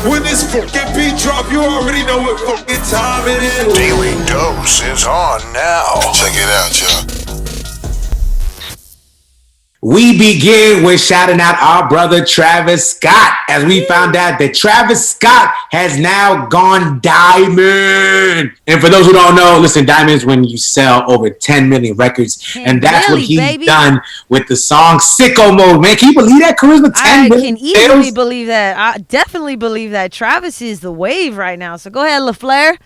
When this fucking beat drop, you already know what fucking time it is. Daily Dose is on now. Check it out, y'all. We begin with shouting out our brother Travis Scott, as we found out that Travis Scott has now gone diamond. And for those who don't know, listen, diamond is when you sell over 10 million records, and that's what he's done with the song "Sicko Mode." Man, can you believe that, Carisma? 10 million I can easily believe that. I definitely believe that. Travis is the wave right now. So go ahead, LaFleur.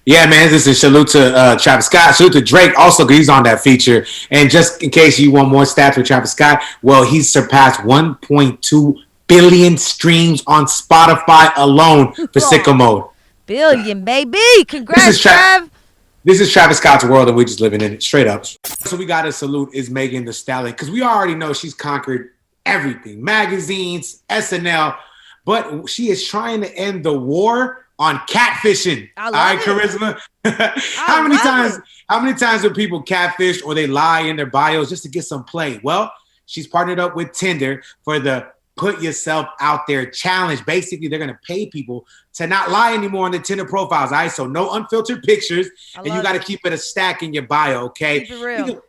Yeah, man, this is salute to Travis Scott. Salute to Drake also, because he's on that feature. And just in case you want more stats with Travis Scott, well, he's surpassed 1.2 billion streams on Spotify alone for Sicko Mode. Billion, baby. Congrats, Trav. This is Travis Scott's world, and we're just living in it, straight up. So we got to salute is Megan Thee Stallion, because we already know she's conquered everything. Magazines, SNL, but she is trying to end the war on catfishing. All right, Carisma. How many times do people catfish or they lie in their bios just to get some play? Well, she's partnered up with Tinder for the Put Yourself Out There challenge. Basically, they're gonna pay people to not lie anymore on the Tinder profiles. All right, so no unfiltered pictures, and you got to keep it a stack in your bio. Okay, keep it real.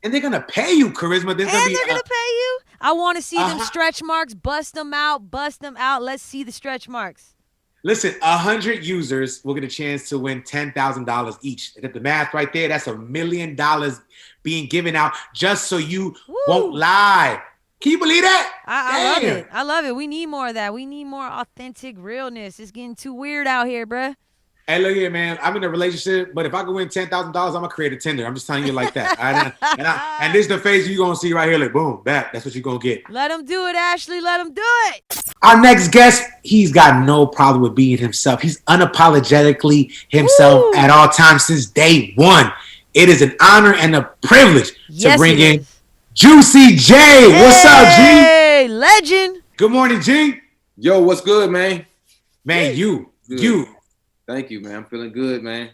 And they're gonna pay you, Carisma. They're gonna pay you. I want to see them stretch marks. Bust them out. Let's see the stretch marks. Listen, 100 users will get a chance to win $10,000 each. At the math right there, that's $1 million being given out just so you won't lie. Can you believe that? I love it. I love it. We need more of that. We need more authentic realness. It's getting too weird out here, bruh. Hey, look here, man. I'm in a relationship, but if I can win $10,000, I'm going to create a Tinder. I'm just telling you like that. And this is the face you're going to see right here. Like, boom, back. That's what you're going to get. Let him do it, Ashley. Let him do it. Our next guest, he's got no problem with being himself. He's unapologetically himself at all times since day one. It is an honor and a privilege to bring in Juicy J. Hey, what's up, G? Hey, legend. Good morning, G. Yo, what's good, man? Man, you. Thank you, man. I'm feeling good, man.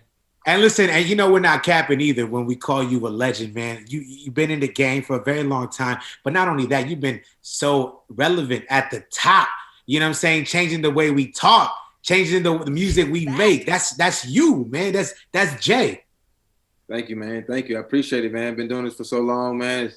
And listen, and you know we're not capping either when we call you a legend, man. You've been in the game for a very long time, but not only that, you've been so relevant at the top. You know what I'm saying? Changing the way we talk, changing the music we make. That's you, man. That's Jay. Thank you, man. Thank you. I appreciate it, man. I've been doing this for so long, man.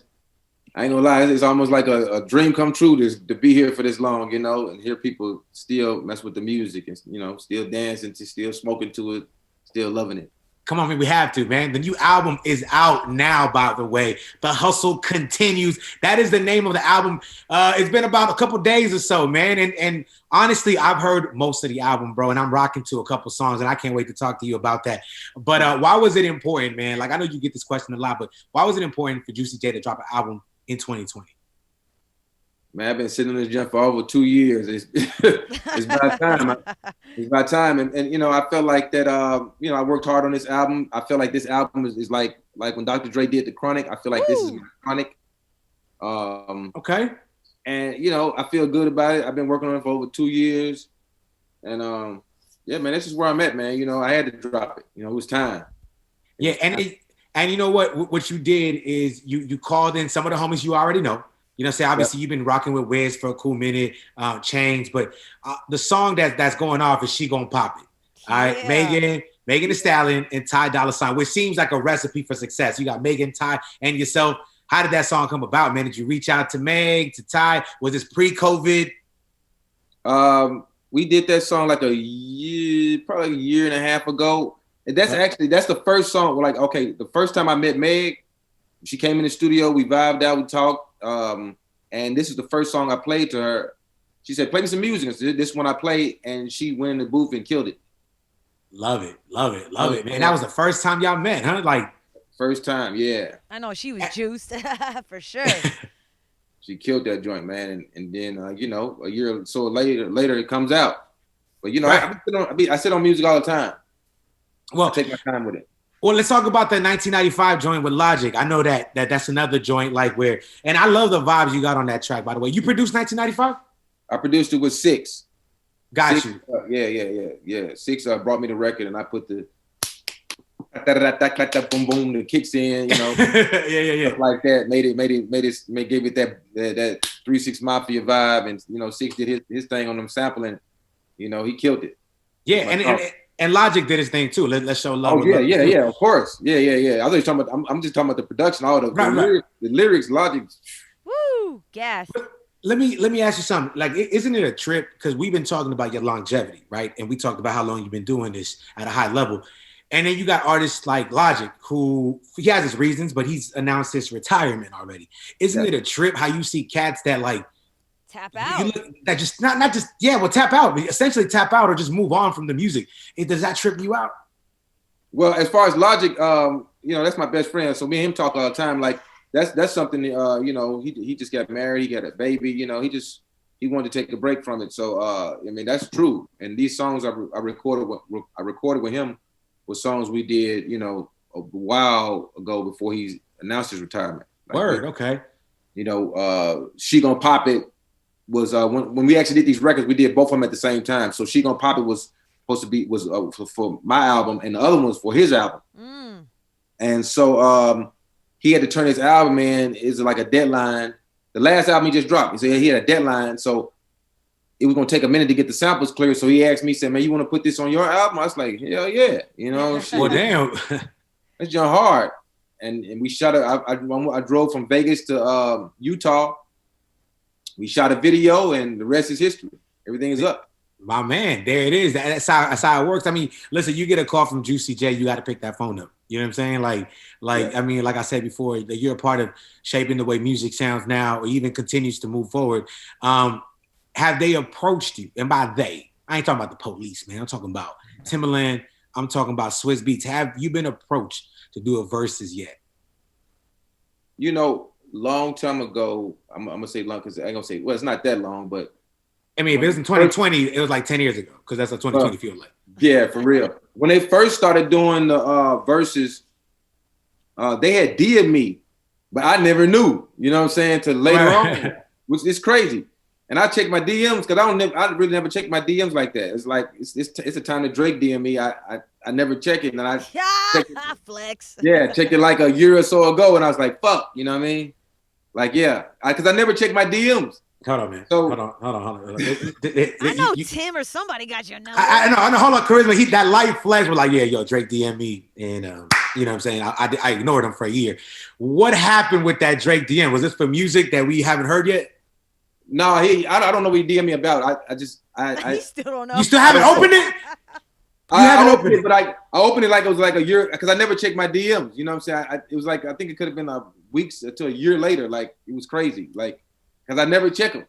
I ain't gonna lie, it's almost like a dream come true to be here for this long, you know, and hear people still mess with the music and, you know, still dancing, still smoking to it, still loving it. Come on, man, we have to, man. The new album is out now, by the way. The Hustle Continues. That is the name of the album. It's been about a couple days or so, man. And honestly, I've heard most of the album, bro, and I'm rocking to a couple songs, and I can't wait to talk to you about that. But why was it important, man? Like, I know you get this question a lot, but why was it important for Juicy J to drop an album in 2020? Man, I've been sitting on this jump for over 2 years. It's about time. It's about time. And you know, I felt like that, you know, I worked hard on this album. I feel like this album is like when Dr. Dre did The Chronic. I feel like this is my Chronic. Okay. And, you know, I feel good about it. I've been working on it for over 2 years. And, yeah, man, this is where I'm at, man. You know, I had to drop it. You know, it was time. Yeah, and you know what you did is you called in some of the homies you already know. You know, say obviously You've been rocking with Wiz for a cool minute, Chains, but the song that's going off is She Gon' Pop It. All right, Megan Thee Stallion and Ty Dolla $ign, which seems like a recipe for success. You got Megan, Ty, and yourself. How did that song come about, man? Did you reach out to Meg, to Ty? Was this pre-COVID? We did that song like probably a year and a half ago. And that's the first song. Like, okay, the first time I met Meg, she came in the studio, we vibed out, we talked. And this is the first song I played to her. She said, play me some music. And this one I played, and she went in the booth and killed it. Love it, man. That was the first time y'all met, huh? Like, first time, yeah. I know she was juiced for sure. She killed that joint, man. And then, you know, a year or so later it comes out. But, you know, I sit on music all the time. Well, I take my time with it. Well, let's talk about the 1995 joint with Logic. I know that's another joint like where, and I love the vibes you got on that track, by the way. You produced 1995? I produced it with Six. Got you. Yeah. Six brought me the record, and I put the boom boom that kicks in, you know. yeah. Like that gave it that 3-6 Mafia vibe, and you know, Six did his thing on them sampling. You know, he killed it. Yeah, and Logic did his thing too. Let's show love. Oh yeah, of course. Yeah. I was talking about. I'm just talking about the production, all the lyrics, Logic. Woo, gas. Let me ask you something. Like, isn't it a trip? Because we've been talking about your longevity, right? And we talked about how long you've been doing this at a high level. And then you got artists like Logic, who he has his reasons, but he's announced his retirement already. Isn't it a trip how you see cats that like tap out? That just not just tap out, but essentially tap out or just move on from the music. Does that trip you out? Well, as far as Logic, you know, that's my best friend. So me and him talk all the time. Like that's something. You know, he just got married. He got a baby. You know, he wanted to take a break from it. So I mean, that's true. And these songs I recorded with him were songs we did, you know, a while ago before he announced his retirement. Like, word, okay. You know, She Gon' Pop It was when we actually did these records, we did both of them at the same time. So She Gon' Pop It was supposed to be for my album, and the other one was for his album. And so he had to turn his album in. Is like a deadline. The last album he just dropped, he said he had a deadline, so it was gonna take a minute to get the samples clear. So he asked me, said, "Man, you want to put this on your album?" I was like, "Hell yeah!" You know, shit. Well, damn, that's John hard. And we shot it. I drove from Vegas to Utah. We shot a video, and the rest is history. Everything is up. My man, there it is. That's how it works. I mean, listen, you get a call from Juicy J, you got to pick that phone up. You know what I'm saying? Like, I mean, like I said before, you're a part of shaping the way music sounds now, or even continues to move forward. Have they approached you? And by they, I ain't talking about the police, man. I'm talking about Timbaland. I'm talking about Swiss Beats. Have you been approached to do a Verzuz yet? You know, long time ago, I'm gonna say long because I ain't gonna say, well, it's not that long, but I mean, if it was in 2020, it was like 10 years ago, because that's what 2020 feels like. Yeah, for real. When they first started doing the Verzuz, they had DM'd me, but I never knew, you know what I'm saying, till later on, which is crazy. And I check my DMs because I really never check my DMs like that. It's like it's a time that Drake DM me. I never check it, and I flex. Yeah, checked it like a year or so ago, and I was like, "Fuck," you know what I mean? Like, yeah, because I never check my DMs. Hold on, man. So, hold on. I know Tim or somebody got your number. I know. Hold on, Carisma. That light flash was like, yeah, yo, Drake DM me, and you know what I'm saying? I ignored him for a year. What happened with that Drake DM? Was this for music that we haven't heard yet? No, I don't know what he DM me about. I he still don't know. You still haven't opened it? I opened it, but I opened it like it was like a year because I never checked my DMs. You know what I'm saying? It was like I think it could have been weeks to a year later. Like it was crazy. Like because I never check them.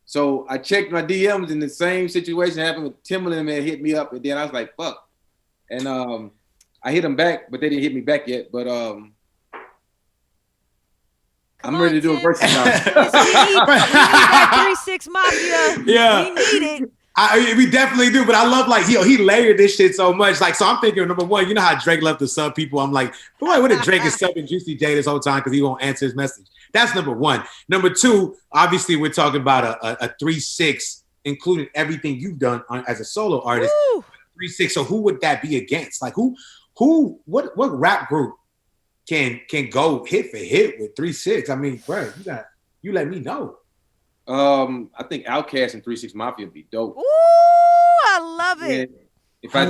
So I checked my DMs, and the same situation happened with Timbaland. Man hit me up, and then I was like, "Fuck," and I hit them back, but they didn't hit me back yet. But I'm ready to do a Verzuz now. We need that 3-6 Mafia. Yeah, we need it. We definitely do, but I love like he layered this shit so much. Like, so I'm thinking number one, you know how Drake love to sub people. I'm like, boy, what if Drake is subbing Juicy J this whole time because he won't answer his message? That's number one. Number two, obviously we're talking about a 3-6, including everything you've done as a solo artist. Woo! 3-6. So who would that be against? Like what rap group can go hit for hit with 3-6? I mean, bro, you let me know. I think OutKast and 3-6 Mafia would be dope. Ooh, I love it. And if I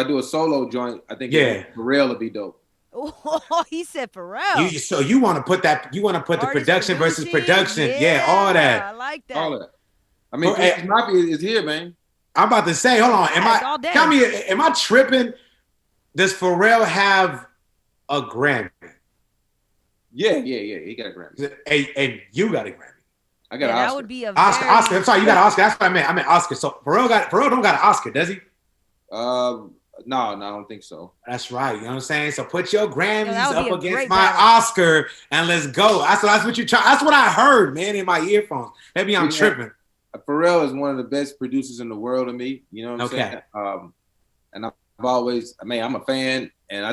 do a solo joint, I think Pharrell would be dope. Oh, he said Pharrell. So you want to put the production versus production. Yeah, all that. I like that. All that. I mean, 3-6 Mafia is here, man. I'm about to say, hold on. Am I tripping? Does Pharrell have a Grammy? Yeah. He got a Grammy. And you got a Grammy. I got an Oscar. That would be a Oscar. I'm sorry, you got an Oscar. That's what I meant. I meant Oscar. So Pharrell don't got an Oscar, does he? No, I don't think so. That's right. You know what I'm saying? So put your Grammys up against my battle. Oscar and let's go. That's what you try. That's what I heard, man, in my earphones. Maybe I'm tripping. Pharrell is one of the best producers in the world to me. You know what I'm saying? And I've always, I'm a fan, and I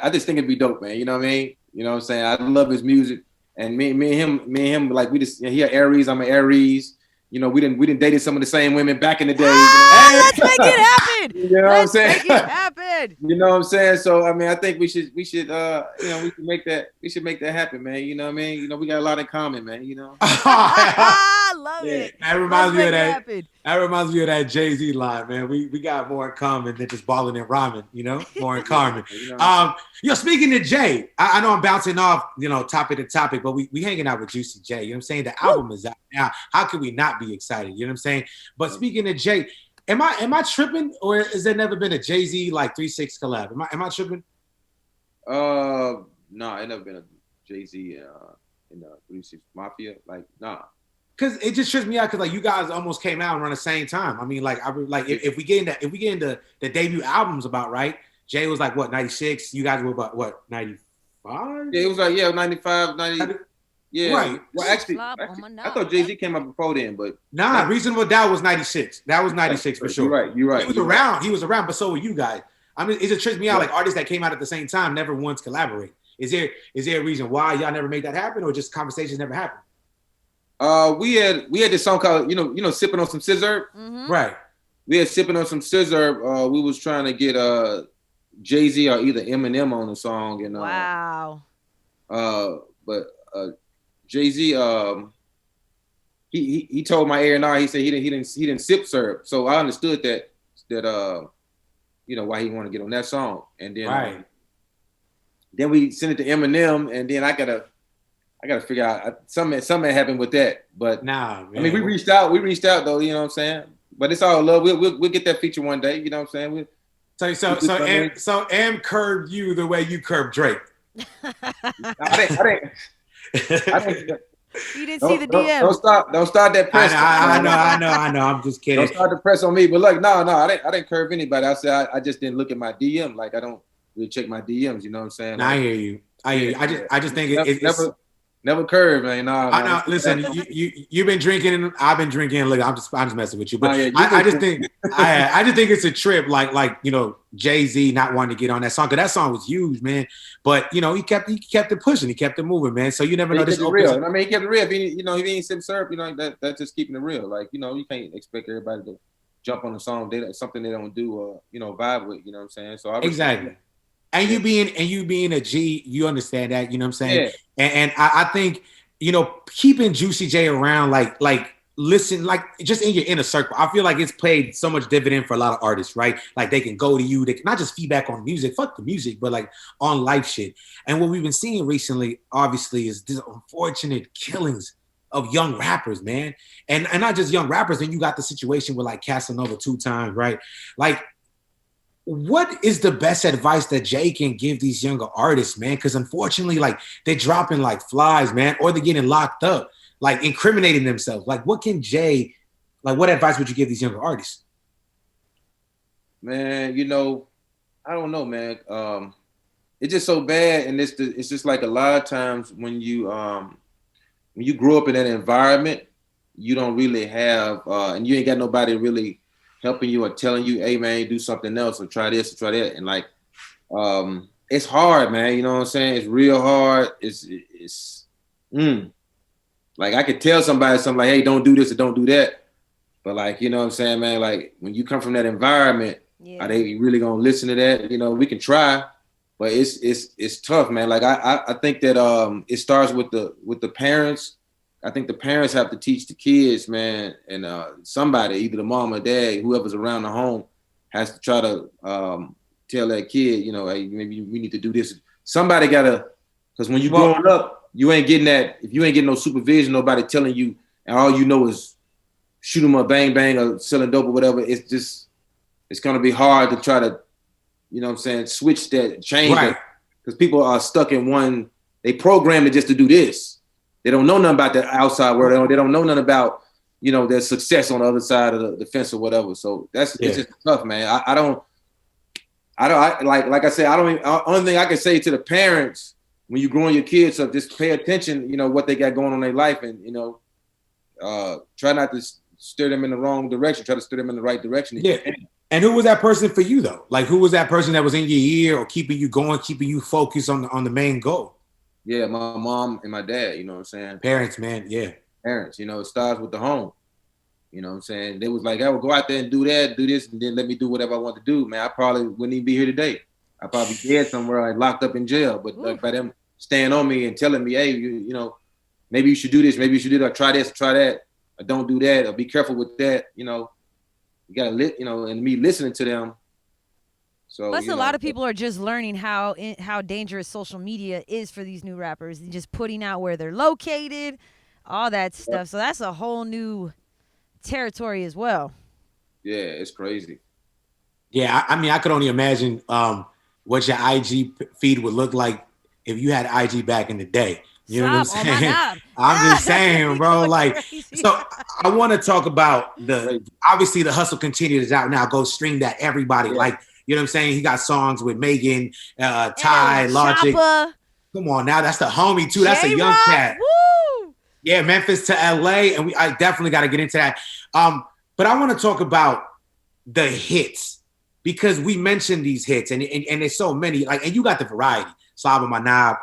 just think it'd be dope, man. You know what I mean? You know what I'm saying? I love his music. And me and him, like we just, he an Aries, I'm an Aries. You know, we didn't dated some of the same women back in the day. Let's make it happen. You know what I'm saying? Make it happen. good. You know what I'm saying? So I mean, I think we should we should make that happen, man. You know what I mean? You know, we got a lot in common, man. You know. I love it. That reminds Let's me of make it that. happen. That reminds me of that Jay-Z line, man. We got more in common than just balling and rhyming, you know, more in common. Speaking to Jay, I know I'm bouncing off, topic to topic, but we hanging out with Juicy J. You know what I'm saying? The album is out now. How can we not be excited? You know what I'm saying? But speaking of Jay, am I tripping, or has there never been a Jay-Z like 3-6 collab? Am I tripping? No, it never been a Jay-Z in the 3-6 Mafia. Like, nah. Cause it just trips me out, cause like you guys almost came out around the same time. I mean, like if we get into the debut albums about right, Jay was like what 96, you guys were about what 95? Yeah, it was like 95, 90. Yeah, right. Well, actually, I thought Jay-Z came up before then, but Reasonable Doubt was 96. That was 96 for sure. You're right. He was around, but so were you guys. I mean, it just trips me out. Like artists that came out at the same time never once collaborate. Is there a reason why y'all never made that happen, or just conversations never happened? We had this song called Sipping on Some Scissor. Mm-hmm. Right. We had Sipping on Some Scissor. We was trying to get Jay-Z or either Eminem on the song, and wow. But Jay-Z he told my A&R, he said he didn't sip syrup. So I understood that why he wanted to get on that song. And then then we sent it to Eminem, and then I gotta figure out something happened with that. But man. I mean, we reached out though, you know what I'm saying? But it's all love. We'll get that feature one day, you know what I'm saying? So M curved you the way you curved Drake. I didn't. You didn't see the DM. Don't start that press. I know. I'm just kidding. Don't start the press on me. But look, no, I didn't curve anybody. I said I just didn't look at my DM. Like I don't really check my DMs. You know what I'm saying? I hear you. I just think it's never curve, man. No, listen, you've been drinking and I've been drinking. Look, I'm just messing with you, but I just think it's a trip. Like Jay-Z not wanting to get on that song, because that song was huge, man. But he kept it pushing, he kept it moving, man. So you never know this. Real. I mean, he kept it real. If he ain't sip syrup, that's just keeping it real. Like you can't expect everybody to jump on a song something they don't do or vibe with. You know what I'm saying? So exactly. And you being a G, you understand that, you know what I'm saying? Yeah. And I think, keeping Juicy J around, listen, just in your inner circle, I feel like it's played so much dividend for a lot of artists, right? Like they can go to you, they can not just feedback on music, fuck the music, but like on life shit. And what we've been seeing recently, obviously, is this unfortunate killings of young rappers, man. And not just young rappers, then you got the situation with like Casanova 2 times, right? Like, what is the best advice that Jay can give these younger artists, man? Because unfortunately, like they're dropping like flies, man, or they're getting locked up, like incriminating themselves. Like, what can Jay, what advice would you give these younger artists? Man, I don't know, man. It's just so bad, and it's just like a lot of times when you grow up in that environment, you don't really have, and you ain't got nobody really helping you or telling you, hey man, do something else or try this or try that. And it's hard, man. You know what I'm saying? It's real hard. Like I could tell somebody something like, hey, don't do this or don't do that. But you know what I'm saying, man? Like when you come from that environment, are they really gonna listen to that? We can try, but it's tough, man. Like I think that it starts with the parents. I think the parents have to teach the kids, man, and somebody, either the mom or dad, whoever's around the home, has to try to tell that kid, hey, maybe we need to do this. Somebody gotta, because when you growing up, you ain't getting that. If you ain't getting no supervision, nobody telling you, and all you know is shoot 'em up, bang bang, or selling dope or whatever. It's gonna be hard to try to, switch that, change it, because people are stuck in one. They programmed it just to do this. They don't know nothing about the outside world. They don't know nothing about, their success on the other side of the fence or whatever. So it's just tough, man. Like I said, only thing I can say to the parents, when you're growing your kids up, just pay attention, what they got going on in their life, and, try not to steer them in the wrong direction. Try to steer them in the right direction. Yeah. And who was that person for you though? Like who was that person that was in your ear or keeping you going, keeping you focused on the main goal? Yeah, my mom and my dad, you know what I'm saying? Parents, man, yeah. Parents, it starts with the home. You know what I'm saying? They was like, I would go out there and do that, do this, and then let me do whatever I want to do. Man, I probably wouldn't even be here today. I'd probably be dead somewhere, like, locked up in jail. But like, by them staying on me and telling me, hey, you know, maybe you should do this, maybe you should do that, or try this, or try that, or don't do that, or be careful with that. You know, you gotta and me listening to them. So plus, a lot of people are just learning how dangerous social media is for these new rappers, and just putting out where they're located, all that stuff. So that's a whole new territory as well. Yeah, it's crazy. Yeah, I mean, I could only imagine what your IG feed would look like if you had IG back in the day. You know what I'm saying? I'm just saying, bro. Like, so I want to talk about obviously the Hustle Continues is out now. Go stream that, everybody. Yeah. Like, you know what I'm saying? He got songs with Megan, Ty, Logic. Chopper. Come on now, that's the homie too. That's a young cat. Woo! Yeah, Memphis to LA, and I definitely got to get into that. But I want to talk about the hits because we mentioned these hits, and there's so many. Like, and you got the variety. Slob On My Knob.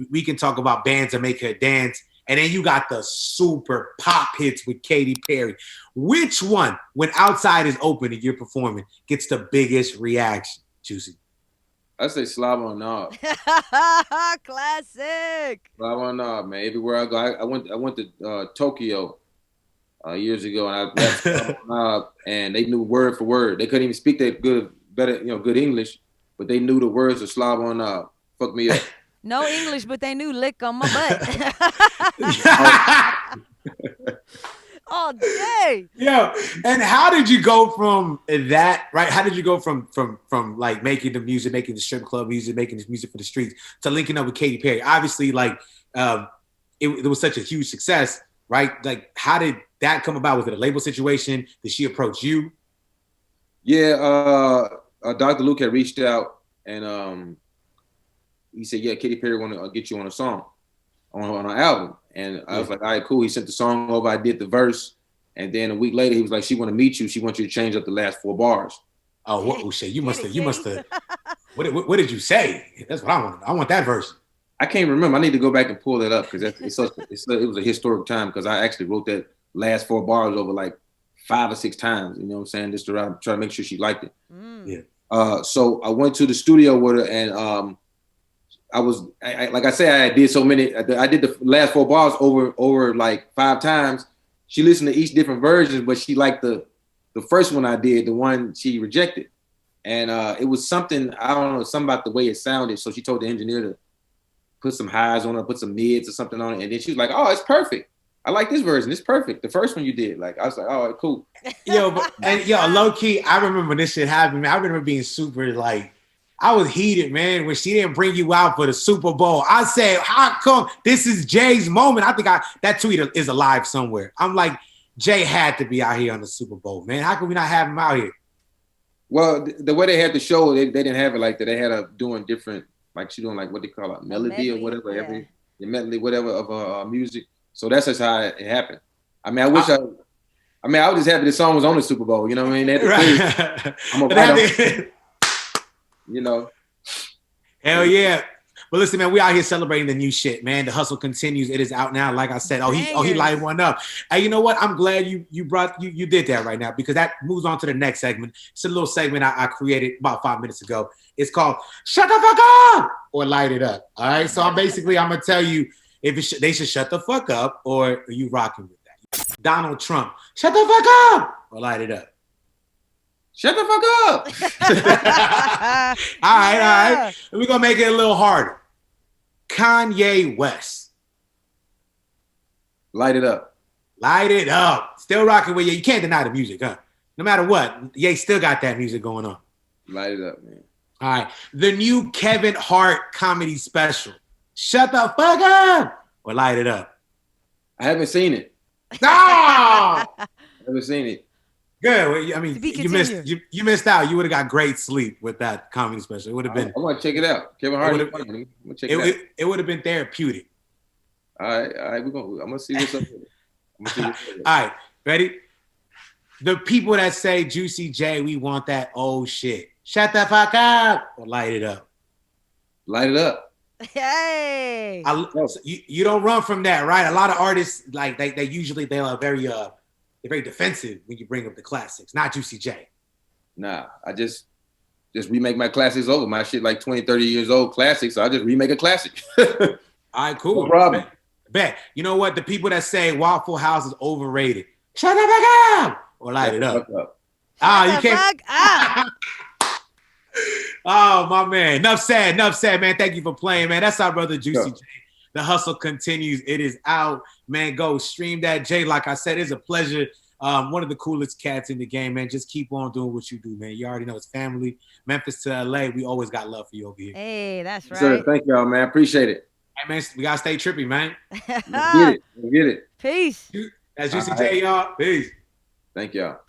We can talk about bands that make her dance, and then you got the super pop hits with Katy Perry. Which one, when Outside is open and you're performing, gets the biggest reaction, Juicy? I say Slob On My Knob. Classic. Slob On My Knob, man. Everywhere I go, I went to Tokyo years ago, and I left Slob On My Knob, and they knew word for word. They couldn't even speak that good English, but they knew the words of Slob On My Knob. Fuck me up. No English, but they knew lick on my butt. All day. Yo, and how did you go from that, right? How did you go from like making the music, making the strip club music, making this music for the streets to linking up with Katy Perry? Obviously, like it was such a huge success, right? Like, how did that come about? Was it a label situation? Did she approach you? Yeah, Dr. Luke had reached out, and he said, yeah, Katy Perry want to get you on a song, on an album. And I was like, all right, cool. He sent the song over. I did the verse. And then a week later, he was like, she want to meet you. She wants you to change up the last 4 bars. Oh, what shit. You must have. What did you say? That's what I want. I want that verse. I can't remember. I need to go back and pull that up because it was a historic time because I actually wrote that last 4 bars over like 5 or 6 times. You know what I'm saying? Just to try to make sure she liked it. Yeah. So I went to the studio with her, and like I said, I did so many. I did the last 4 bars over like 5 times. She listened to each different versions, but she liked the first one I did, the one she rejected. And it was something, I don't know, something about the way it sounded. So she told the engineer to put some highs on it, put some mids or something on it. And then she was like, oh, it's perfect. I like this version. It's perfect. The first one you did. Like, I was like, oh, cool. Yo, low key, I remember when this shit happened, man. I remember being super like, I was heated, man, when she didn't bring you out for the Super Bowl. I said, how come this is Jay's moment? I think that tweet is alive somewhere. I'm like, Jay had to be out here on the Super Bowl, man. How can we not have him out here? Well, the way they had the show, they didn't have it like that. They had her doing different, like she doing like what they call a melody or whatever, the medley, whatever of music. So that's just how it happened. I mean, I was just happy the song was on the Super Bowl. You know what I mean? They had to I'm a you know. Hell yeah. But listen, man, we out here celebrating the new shit, man. The hustle continues. It is out now. Like I said, he lighted one up. Hey, you know what? I'm glad you did that right now because that moves on to the next segment. It's a little segment I created about 5 minutes ago. It's called Shut the Fuck Up or Light It Up. All right. So I'm gonna tell you if they should shut the fuck up or are you rocking with that? Donald Trump, shut the fuck up or light it up. Shut the fuck up. All right. We're going to make it a little harder. Kanye West. Light it up. Light it up. Still rocking with you. You can't deny the music, huh? No matter what, Ye still got that music going on. Light it up, man. All right. The new Kevin Hart comedy special. Shut the fuck up or light it up. I haven't seen it. No! I haven't seen it. Good. I mean, you missed out. You would have got great sleep with that comedy special. It would have been. I want to check it out. Kevin Hart. It would have been therapeutic. All right. I'm gonna see what's up. All right. Ready? The people that say Juicy J, we want that old shit. Shut the fuck up or light it up. Light it up. Hey. You don't run from that, right? A lot of artists like they usually they're very they're very defensive when you bring up the classics. Not Juicy J. Nah, I just remake my classics over. My shit like 20, 30 years old classics, so I just remake a classic. All right, cool. No problem. Bet. You know what? The people that say Waffle House is overrated, shut the fuck up or light it up. You can't. Oh, my man. Enough said, man. Thank you for playing, man. That's our brother Juicy J. The hustle continues. It is out, man. Go stream that, Jay. Like I said, it's a pleasure. One of the coolest cats in the game, man. Just keep on doing what you do, man. You already know it's family. Memphis to LA. We always got love for you over here. Hey, that's right. Sir, thank y'all, man. Appreciate it. Hey, man, we got to stay trippy, man. Let's get it. Peace. That's Juicy J, y'all. Peace. Thank y'all.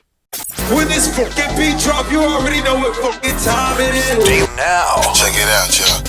When this fucking beat drop, you already know what fucking time it is. Now, check it out, y'all.